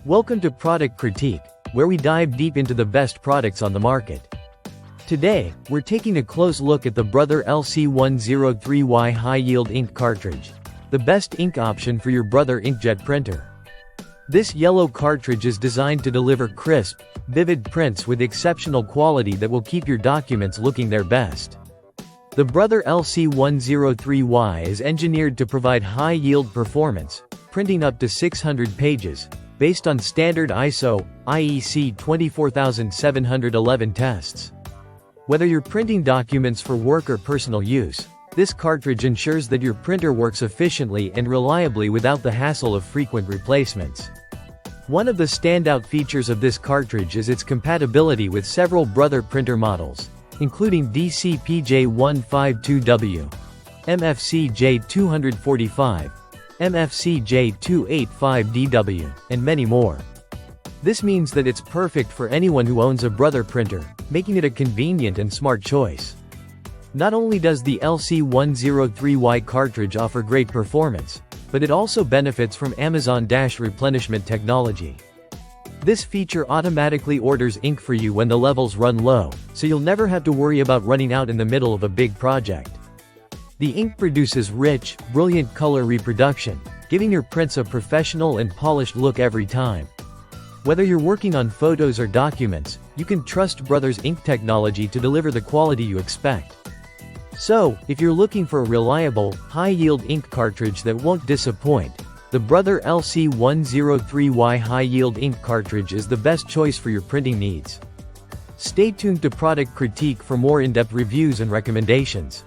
Welcome to Product Critique, where we dive deep into the best products on the market. Today, we're taking a close look at the Brother LC103Y high-yield ink cartridge, the best ink option for your Brother inkjet printer. This yellow cartridge is designed to deliver crisp, vivid prints with exceptional quality that will keep your documents looking their best. The Brother LC103Y is engineered to provide high-yield performance, printing up to 600 pages, based on standard ISO/IEC 24711 tests. Whether you're printing documents for work or personal use, this cartridge ensures that your printer works efficiently and reliably without the hassle of frequent replacements. One of the standout features of this cartridge is its compatibility with several Brother printer models, including DCPJ152W, MFCJ245, MFCJ285DW, and many more. This means that it's perfect for anyone who owns a Brother printer, making it a convenient and smart choice. Not only does the LC103Y cartridge offer great performance, but it also benefits from Amazon replenishment technology. This feature automatically orders ink for you when the levels run low, so you'll never have to worry about running out in the middle of a big project. The ink produces rich, brilliant color reproduction, giving your prints a professional and polished look every time. Whether you're working on photos or documents, you can trust Brother's ink technology to deliver the quality you expect. So, if you're looking for a reliable, high-yield ink cartridge that won't disappoint, the Brother LC103Y high-yield ink cartridge is the best choice for your printing needs. Stay tuned to Product Critique for more in-depth reviews and recommendations.